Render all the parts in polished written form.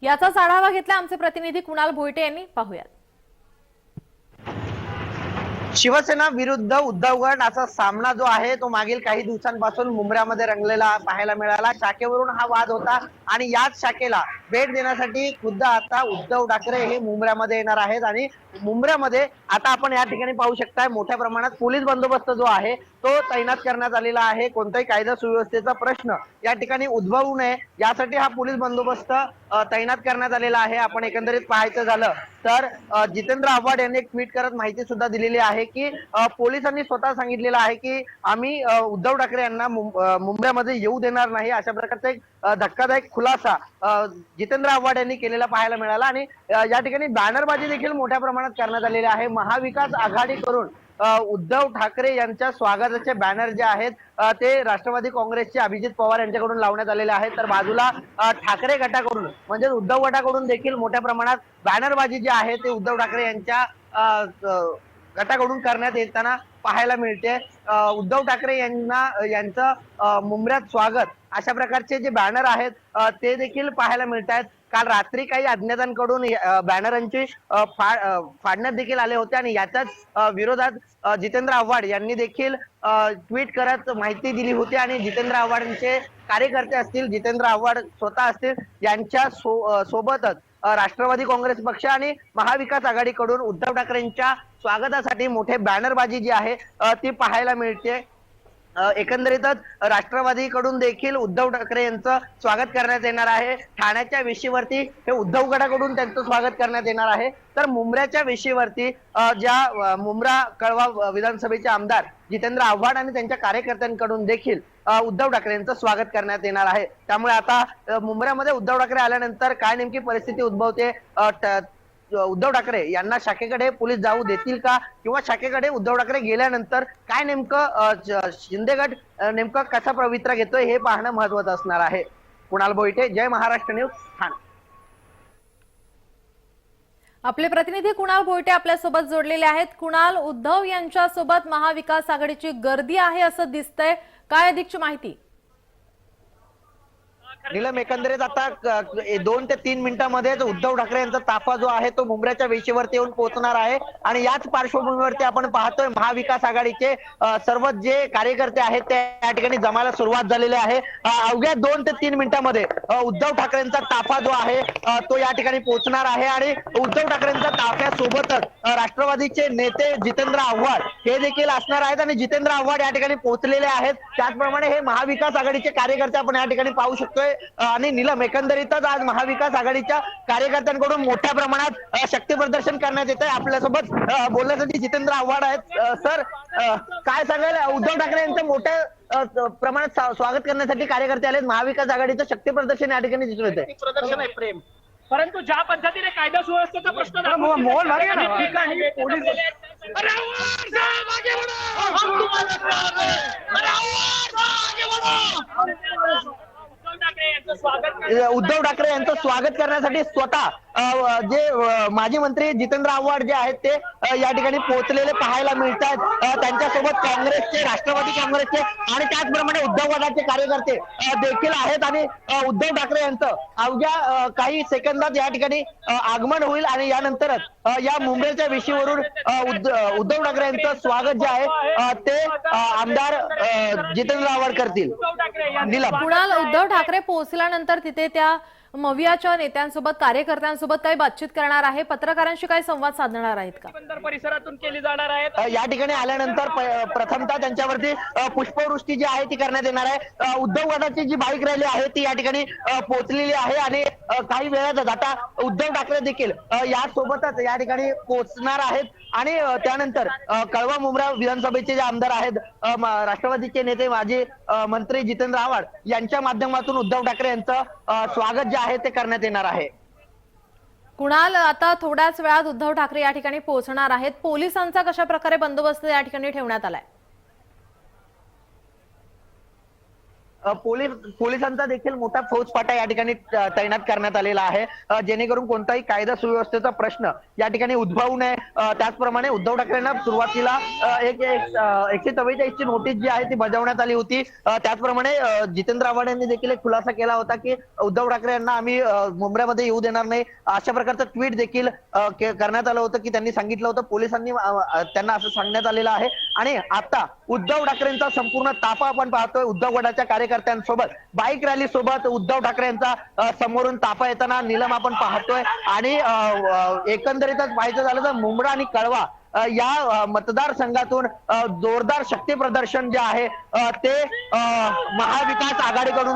याचाच आढावा घेतला आमचे प्रतिनिधी कुणाल भोईटे यांनी, पाहूयात। शिवसेना विरुद्ध उद्धव गट असा सामना जो आहे तो मागील काही दिवसांपासून मुंबऱ्यामध्ये रंगलेला पाहायला मिळाला। शाखेवरून हा वाद होता आणि याच शाखेला भेट देण्यासाठी खुद्द आता उद्धव ठाकरे हे मुंबऱ्यामध्ये येणार आहेत आणि मुंबऱ्यामध्ये आता आपण या ठिकाणी पाहू शकताय मोठ्या प्रमाणात पोलीस बंदोबस्त जो आहे तो तैनात करण्यात आलेला आहे। कोणताही कायदा सुव्यवस्थेचा प्रश्न या ठिकाणी उद्भवू नये यासाठी हा पोलीस बंदोबस्त तैनात करण्यात आलेला आहे। आपण एकंदरीत पाहायचं झालं तर जितेंद्र आव्हाड यांनी एक ट्विट करत माहिती सुद्धा दिलेली आहे की पोलिसांनी स्वतः सांगितलेलं आहे की आम्ही उद्धव ठाकरे यांना मुंबईमध्ये येऊ देणार नाही, अशा प्रकारचा एक धक्कादायक खुलासा जितेंद्र आव्हाड यांनी केलेला पाहायला मिळाला। आणि या ठिकाणी बॅनरबाजी देखील मोठ्या प्रमाणात करण्यात आलेली आहे। महाविकास आघाडी करून उद्धव ठाकरे यांच्या स्वागताचे बॅनर जे आहेत ते राष्ट्रवादी काँग्रेसचे अभिजित पवार यांच्याकडून लावण्यात आलेले आहेत, तर बाजूला ठाकरे गटाकडून म्हणजे उद्धव गटाकडून देखील मोठ्या प्रमाणात बॅनरबाजी जी आहे ते उद्धव ठाकरे यांच्या गटाकडून करण्यात येताना पाहायला मिळते। उद्धव ठाकरे यांचं मुंबऱ्यात स्वागत अशा प्रकारचे जे बॅनर आहेत ते देखील पाहायला मिळत आहेत। काल रात्री काही अज्ञातांकडून बॅनरांची फाडण्यात देखील आले होते आणि याच्याच विरोधात जितेंद्र आव्हाड यांनी देखील ट्विट करत माहिती दिली होती आणि जितेंद्र आव्हाडांचे कार्यकर्ते असतील, जितेंद्र आव्हाड स्वतः असतील, यांच्या सोबतच राष्ट्रवादी काँग्रेस पक्ष आणि महाविकास आघाडीकडून उद्धव ठाकरेंच्या स्वागतासाठी मोठे बॅनरबाजी जी आहे ती पाहायला मिळते। एकंदरीतच राष्ट्रवादीकडून देखील उद्धव ठाकरे यांचं स्वागत करण्यात येणार आहे। ठाण्याच्या वेशीवरती हे उद्धव गटाकडून त्यांचं स्वागत करण्यात येणार आहे, तर मुंबऱ्याच्या वेशीवरती ज्या मुंब्रा कळवा विधानसभेचे आमदार जितेंद्र आव्हाड आणि त्यांच्या कार्यकर्त्यांकडून देखील उद्धव ठाकरे यांचं स्वागत करण्यात येणार आहे। त्यामुळे आता मुंबऱ्यामध्ये उद्धव ठाकरे आल्यानंतर काय नेमकी परिस्थिती उद्भवते, उद्धव ठाकरे यांना शाखेकडे पोलीस जाऊ देतील का, किंवा शाखेकडे उद्धव ठाकरे गेल्यानंतर काय नेमकं शिंदे गट नेमकं कसा पवित्रा घेतोय हे पाहणं महत्त्वाचं असणार आहे। कुणाल भोईटे, जय महाराष्ट्र न्यूज, ठाणे। आपले प्रतिनिधी कुणाल भोईटे आपल्या सोबत जोडलेले आहेत। कुणाल, उद्धव यांच्या सोबत महाविकास आघाडीची गर्दी आहे असं दिसतंय, काय अधिकची माहिती? नीलम, एकंदरीत आता 2 ते 3 मिनिटांमध्ये उद्धव ठाकरे यांचा ताफा जो आहे तो मुंबऱ्याच्या वेशीवरती येऊन पोहोचणार आहे आणि याच पार्श्वभूमीवरती आपण पाहतोय महाविकास आघाडीचे सर्व जे कार्यकर्ते आहेत ते या ठिकाणी जमायला सुरुवात झालेली आहे। अवघ्या 2 ते 3 मिनिटांमध्ये उद्धव ठाकरेंचा ताफा जो आहे तो या ठिकाणी पोहोचणार आहे आणि उद्धव ठाकरेंच्या ताफ्यासोबतच राष्ट्रवादीचे नेते जितेंद्र आव्हाड हे देखील असणार आहेत आणि जितेंद्र आव्हाड या ठिकाणी पोहोचलेले आहेत। त्याचप्रमाणे हे महाविकास आघाडीचे कार्यकर्ते आपण या ठिकाणी पाहू शकतोय। आणि नीलम, एकंदरीतच आज महाविकास आघाडीच्या कार्यकर्त्यांकडून मोठ्या प्रमाणात शक्ती प्रदर्शन करण्यात येत आहे। आपल्यासोबत बोलण्यासाठी जितेंद्र आव्हाड आहेत। सर, काय सांगाल, उद्धव ठाकरे यांचं मोठ्या प्रमाणात स्वागत करण्यासाठी कार्यकर्ते आले, महाविकास आघाडीचं शक्ती प्रदर्शन या ठिकाणी दिसून येत आहे। प्रदर्शन आहे प्रेम, परंतु ज्या पद्धतीने कायदा सुव्यवस्थेचा प्रश्न उद्धव ठाकरे यांचं स्वागत करण्यासाठी स्वतः जे माजी मंत्री जितेंद्र आव्हाड जे आहेत ते या ठिकाणी पोहोचलेले पाहायला मिळतात। त्यांच्यासोबत काँग्रेसचे, राष्ट्रवादी काँग्रेसचे आणि त्याचप्रमाणे उद्धव गटाचे कार्यकर्ते देखील आहेत आणि उद्धव ठाकरे यांचं अवघ्या काही सेकंदात या ठिकाणी आगमन होईल आणि यानंतरच या मुंबईच्या वेशीवरून उद्धव ठाकरे यांचं स्वागत जे आहे ते आमदार जितेंद्र आव्हाड करतील। कुणाल, उद्धव ठाकरे पोहोचल्यानंतर तिथे त्या मवियाच्या नेत्यांसोबत, कार्यकर्त्यांसोबत काही बातचीत करणार आहे, पत्रकारांशी काही संवाद साधणार आहेत का? बंदर परिसरातून केली जाणार आहे। या ठिकाणी आल्यानंतर प्रथमतः त्यांच्यावरती पुष्पवृष्टी जी आहे ती करण्यात येणार आहे। उद्धव गटाची जी बाईक रॅली आहे ती या ठिकाणी पोहोचलेली आहे आणि काही वेळातच आता उद्धव ठाकरे देखील या सोबतच या ठिकाणी पोहोचणार आहेत आणि त्यानंतर कळवा मुंब्रा विधानसभेचे जे आमदार आहेत, राष्ट्रवादीचे नेते माजी मंत्री जितेंद्र आव्हाड यांच्या माध्यमातून उद्धव ठाकरे यांचं स्वागत जे आहे ते करण्यात येणार आहे। कुणाल, आता थोड्याच वेळात उद्धव ठाकरे या ठिकाणी पोहोचणार आहेत, पोलिसांचा कशा प्रकारे बंदोबस्त या ठिकाणी ठेवण्यात आलाय? पोलिसांचा देखील मोठा फौजफाटा या ठिकाणी तैनात करण्यात आलेला आहे, जेणेकरून कोणताही कायदा सुव्यवस्थेचा प्रश्न या ठिकाणी उद्भवू नये. त्याचप्रमाणे उद्धव ठाकरेंना सुरुवातीला 144 ची नोटीस जी आहे ती बजावण्यात आली होती. त्याचप्रमाणे जितेंद्र आव्हाड यांनी देखील एक खुलासा केला होता की उद्धव ठाकरे यांना आम्ही मुंबईमध्ये येऊ देणार नाही, अशा प्रकारचं ट्विट देखील करण्यात आलं होतं की त्यांनी सांगितलं होतं, पोलिसांनी त्यांना असं सांगण्यात आलेलं आहे. आणि आता उद्धव ठाकरेंचा संपूर्ण ताफा आपण पाहतोय. उद्धव गटाच्या कार्यकर्त्यांसोबत बाईक रॅली सोबत उद्धव ठाकरे यांचा समोरून ताफा येताना नीलम आपण पाहतोय. आणि एकंदरीतच पाहायचं झालं तर मुंब्रा आणि कळवा या मतदारसंघातून जोरदार शक्ती प्रदर्शन जे आहे ते महाविकास आघाडीकडून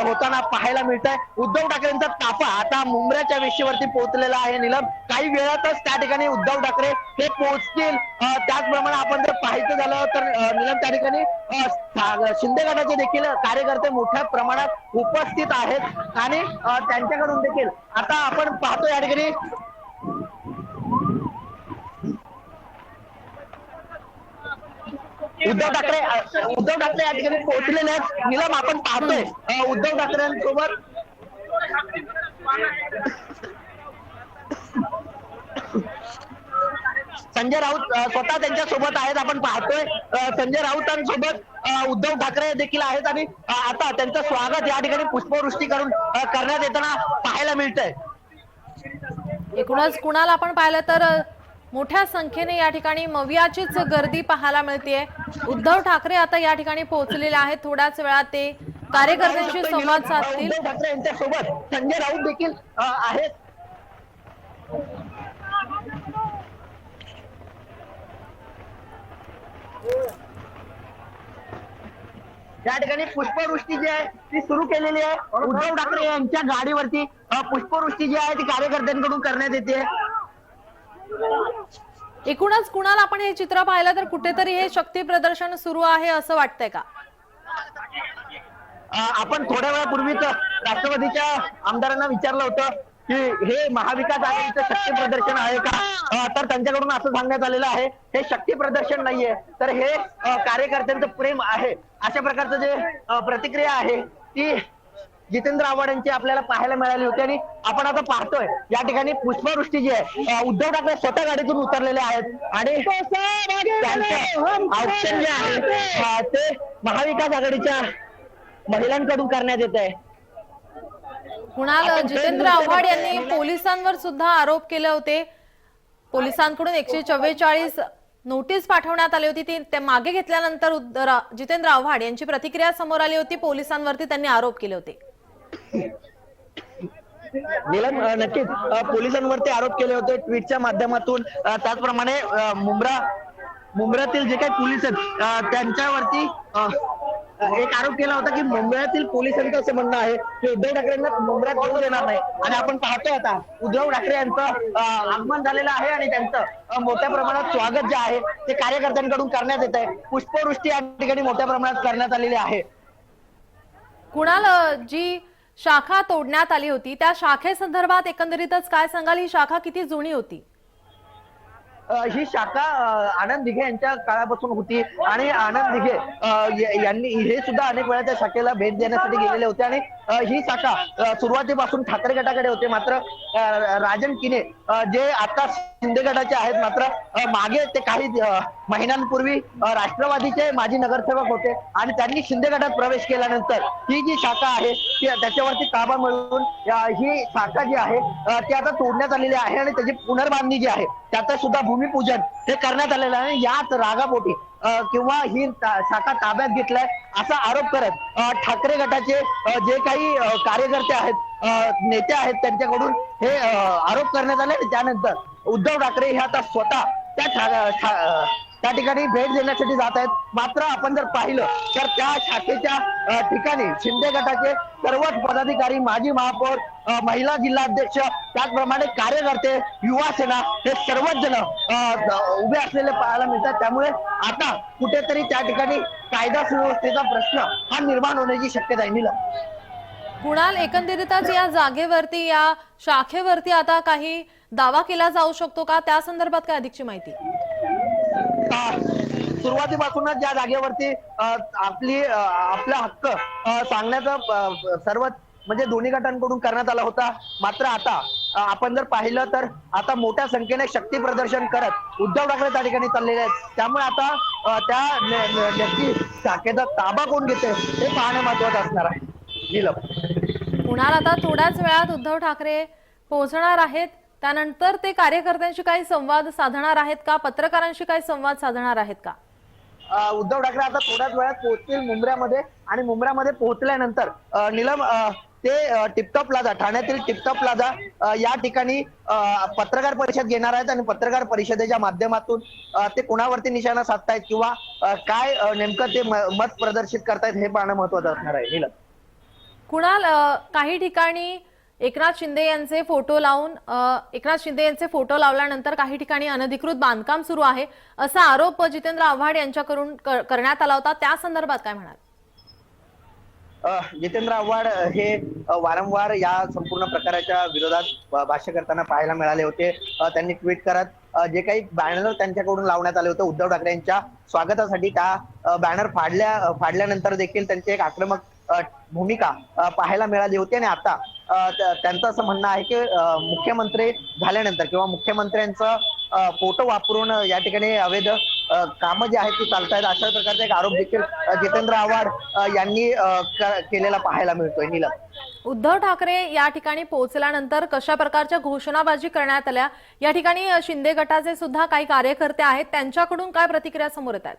होताना पाहायला मिळतंय. उद्धव ठाकरेंचा ताफा आता मुंब्र्याच्या वेशीवरती पोहोचलेला आहे. नीलम, काही वेळातच त्या ठिकाणी उद्धव ठाकरे हे पोहोचतील. त्याचप्रमाणे आपण जर पाहायचं झालं तर नीलम, त्या ठिकाणी शिंदे गटाचे देखील कार्यकर्ते मोठ्या प्रमाणात उपस्थित आहेत आणि त्यांच्याकडून देखील आता आपण पाहतो या ठिकाणी उद्धव ठाकरे या ठिकाणी पोहोचलेले आहेत. नीलम, आपण पाहतोय उद्धव ठाकरेंसोबत संजय राऊत स्वतः त्यांच्या सोबत आहेत. आपण पाहतोय संजय राऊतांसोबत उद्धव ठाकरे देखील आहेत आणि आता त्यांचं स्वागत या ठिकाणी पुष्पवृष्टी करून करण्यात येताना पाहायला मिळतंय. एकूणच कुणाला आपण पाहिलं तर मोठ्या संख्येने या ठिकाणी मवियाचीच गर्दी पाहायला मिळतेय. उद्धव ठाकरे आता या ठिकाणी पोहोचलेले आहेत. थोड्याच वेळात ते कार्यकर्त्यांशी संवाद साधतील. उद्धव ठाकरे यांच्या सोबत संजय राऊत देखील आहेत. या ठिकाणी पुष्पवृष्टी जी आहे ती सुरू केलेली आहे. उद्धव ठाकरे यांच्या गाडीवरती पुष्पवृष्टी जी आहे ती कार्यकर्त्यांकडून करण्यात येते. एकूणच कुणाला आपण हे चित्र पाहिलं तर कुठेतरी हे शक्ती प्रदर्शन सुरू आहे असं वाटतंय का? आपण थोड्या वेळापूर्वीच राष्ट्रवादीच्या आमदारांना विचारलं होतं की हे महाविकास आघाडीचं शक्ती प्रदर्शन आहे का, तर त्यांच्याकडून असं सांगण्यात आलेलं आहे हे शक्ती प्रदर्शन नाहीये, तर हे कार्यकर्त्यांचं प्रेम आहे. अशा प्रकारचं जे प्रतिक्रिया आहे ती जितेंद्र आव्हाड यांची आपल्याला पाहायला मिळाली होती. आणि आपण आता पाहतोय या ठिकाणी पुष्पवृष्टी जी आहे उद्धव ठाकरे स्वतः गाडीतून उतरलेले आहेत आणि त्यांचं औक्षण जे आहे ते महाविकास आघाडीच्या महिलांकडून करण्यात येत आहे. कुणाल, जितेंद्र आव्हाड यांनी पोलिसांवर सुद्धा आरोप केले होते. पोलिसांकडून 144 नोटीस पाठवण्यात आली होती, ती मागे घेतल्यानंतर जितेंद्र आव्हाड यांची प्रतिक्रिया समोर आली होती. पोलिसांवरती त्यांनी आरोप केले होते. नीलम, नक्कीच पोलिसांवरती आरोप केले होते ट्विटच्या माध्यमातून. त्याचप्रमाणे मुंब्र्यातील जे काही पोलीस आहेत त्यांच्यावरती एक आरोप केला होता की मुंबईतील पोलिसांचं असं म्हणणं आहे की उद्धव ठाकरेंना मुंबईत येऊ देणार नाही. आणि आपण पाहतोय आता उद्धव ठाकरे यांचं आगमन झालेलं आहे आणि त्यांचं मोठ्या प्रमाणात स्वागत जे आहे ते कार्यकर्त्यांकडून करण्यात येत आहे. पुष्पवृष्टी या ठिकाणी मोठ्या प्रमाणात करण्यात आलेली आहे. कुणाल, जी शाखा तोडण्यात आली होती त्या शाखेसंदर्भात एकंदरीतच काय सांगाल? ही शाखा किती जुनी होती? ही शाखा आनंद दिघे यांच्या काळापासून होती आणि आनंद दिघे यांनी हे सुद्धा अनेक वेळा त्या शाखेला भेट देण्यासाठी गेलेले होते. आणि ही शाखा सुरुवातीपासून ठाकरे गटाकडे होते, मात्र राजन किने जे आता शिंदे गटाचे आहेत, मात्र मागे ते काही महिन्यांपूर्वी राष्ट्रवादीचे माजी नगरसेवक होते आणि त्यांनी शिंदे गटात प्रवेश केल्यानंतर ही जी शाखा आहे ती त्याच्यावरती ताबा मिळवून ही शाखा जी आहे ती आता तोडण्यात आलेली आहे आणि त्याची पुनर्बांधणी जी आहे त्याचं सुद्धा भूमिपूजन हे करण्यात आलेलं आहे. याच रागापोटी किंवा ही शाखा ताब्यात घेतलाय असा आरोप करत ठाकरे गटाचे जे काही कार्यकर्ते आहेत, नेते आहेत, त्यांच्याकडून हे आरोप करण्यात आले. त्यानंतर उद्धव ठाकरे हे आता स्वतः त्या ठिकाणी भेट देण्यासाठी जात आहेत. मात्र आपण जर पाहिलं तर त्या शाखेच्या ठिकाणी शिंदे गटाचे सर्वच पदाधिकारी, माजी महापौर, महिला जिल्हाध्यक्ष, त्याचप्रमाणे कार्यकर्ते, युवा सेना हे सर्वच जण उभे असलेले पाहायला मिळतात. त्यामुळे आता कुठेतरी त्या ठिकाणी कायदा सुव्यवस्थेचा प्रश्न हा निर्माण होण्याची शक्यता आहे. नीला, कुणाल, एकंदरीतच या जागेवरती, या शाखेवरती आता काही दावा केला जाऊ शकतो का? त्या संदर्भात काय अधिकची माहिती? सुरुवातीपासूनच ज्या जागेवरती आपला हक्क सांगण्याचा सर्व म्हणजे दोन्ही गटांकडून करण्यात आला होता. मात्र आता आपण जर पाहिलं तर आता मोठ्या संख्येने शक्ती प्रदर्शन करत उद्धव ठाकरे त्या ठिकाणी चाललेले आहेत. त्यामुळे आता त्या नक्की शाखेचा ताबा कोण घेते हे पाहणे महत्वाचं असणार आहे. कुणाल, आता थोड्याच वेळात उद्धव ठाकरे पोहोचणार आहेत, त्यानंतर ते कार्यकर्त्यांशी काही संवाद साधणार आहेत का, पत्रकारांशी काही संवाद साधणार आहेत का? उद्धव ठाकरे आता थोड्याच वेळात पोहोचतील मुंब्र्यामध्ये आणि मुंब्र्यामध्ये पोहोचल्यानंतर नीलम ते टिपटॉप प्लाझा, ठाण्यातील टिपटॉप प्लाझा या ठिकाणी पत्रकार परिषद घेणार आहेत आणि पत्रकार परिषदेच्या माध्यमातून ते कोणावरती निशाणा साधतायत किंवा काय नेमकं ते मत प्रदर्शित करतायत हे पाहणं महत्वाचं असणार आहे. नीलम, कुणाल, काही ठिकाणी एकनाथ शिंदे यांचे फोटो लावल्यानंतर काही ठिकाणी अनधिकृत बांधकाम सुरू आहे असा आरोप जितेंद्र आव्हाड यांच्याकडून करण्यात आला होता. त्या संदर्भात काय म्हणाल? जितेंद्र आव्हाड हे वारंवार या संपूर्ण प्रकाराच्या विरोधात भाष्य करताना पाहायला मिळाले होते. त्यांनी ट्विट करत जे काही बॅनर त्यांच्याकडून लावण्यात आले होते उद्धव ठाकरे यांच्या स्वागतासाठी, त्या बॅनर फाडल्यानंतर देखील त्यांची एक आक्रमक भूमिका पाहायला मिळाली होती. आणि आता त्यांचं असं म्हणणं आहे की मुख्यमंत्री झाल्यानंतर किंवा मुख्यमंत्र्यांचा फोटो वापरून या ठिकाणी अवैध कामं जी आहेत ती चालतायत अशा प्रकारचा एक आरोप देखील जितेंद्र आव्हाड यांनी केलेला पाहायला मिळतोय. नीलम, उद्धव ठाकरे या ठिकाणी पोहोचल्यानंतर कशा प्रकारच्या घोषणाबाजी करण्यात आल्या? या ठिकाणी शिंदे गटाचे सुद्धा काही कार्यकर्ते आहेत, त्यांच्याकडून काय प्रतिक्रिया समोर येत आहेत?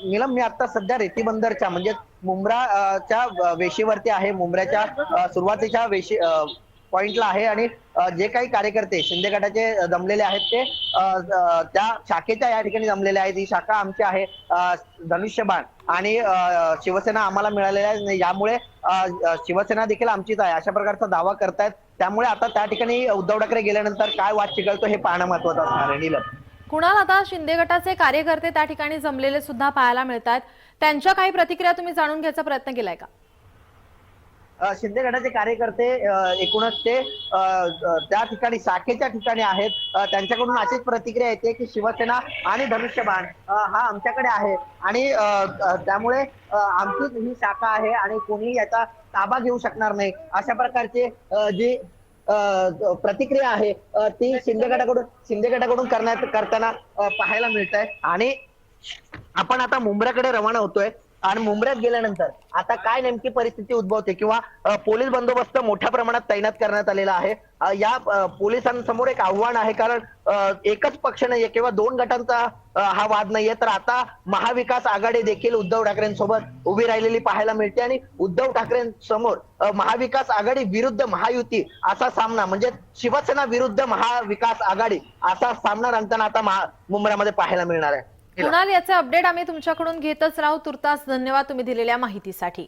नीलम, मी आता सध्या रेतीबंदरच्या म्हणजे मुंब्राच्या वेशीवरती आहे. मुंब्र्याच्या सुरुवातीच्या पॉइंटला आहे आणि जे काही कार्यकर्ते शिंदे गटाचे जमलेले आहेत ते त्या शाखेच्या या ठिकाणी जमलेले आहेत. ही शाखा आमची आहे, धनुष्यबाण, आणि शिवसेना आम्हाला मिळालेल्या आहे, यामुळे शिवसेना देखील आमचीच आहे अशा प्रकारचा दावा करतायत. त्यामुळे आता त्या ठिकाणी उद्धव ठाकरे गेल्यानंतर काय वाद चिघळतो हे पाहणं महत्वाचं असणार आहे. नीलम, कुणाल, आता शिंदे गटाचे कार्यकर्ते त्या ठिकाणी जमलेले सुद्धा पाहायला मिळतात, त्यांच्या काही प्रतिक्रिया तुम्ही जाणून घ्यायचा प्रयत्न केलाय का? शिंदे गटाचे कार्यकर्ते एकूणच ते त्या ठिकाणी शाखेच्या ठिकाणी आहेत. त्यांच्याकडून अशीच प्रतिक्रिया येते की शिवसेना आणि धनुष्यबाण हा आमच्याकडे आहे आणि त्यामुळे आमचीच ही शाखा आहे आणि कोणी याचा ताबा घेऊ शकणार नाही अशा प्रकारचे जी प्रतिक्रिया आहे ती शिंदे गटाकडून करताना पाहायला मिळत आहे. आणि आपण आता मुंब्र्याकडे रवाना होतोय आणि मुंब्र्यात गेल्यानंतर आता काय नेमकी परिस्थिती उद्भवते किंवा पोलीस बंदोबस्त मोठ्या प्रमाणात तैनात करण्यात आलेला आहे. या पोलिसांसमोर एक आव्हान आहे, कारण एकच पक्ष नाहीये किंवा दोन गटांचा हा वाद नाहीये, तर आता महाविकास आघाडी देखील उद्धव ठाकरेंसोबत उभी राहिलेली पाहायला मिळते आणि उद्धव ठाकरेंसमोर महाविकास आघाडी विरुद्ध महायुती असा सामना म्हणजे शिवसेना विरुद्ध महाविकास आघाडी असा सामना रंगताना आता मुंब्र्यामध्ये पाहायला मिळणार आहे. कुणाल, याचे अपडेट आम्ही तुमच्याकडून घेतच राहू. तुर्तास धन्यवाद तुम्ही दिलेल्या माहितीसाठी.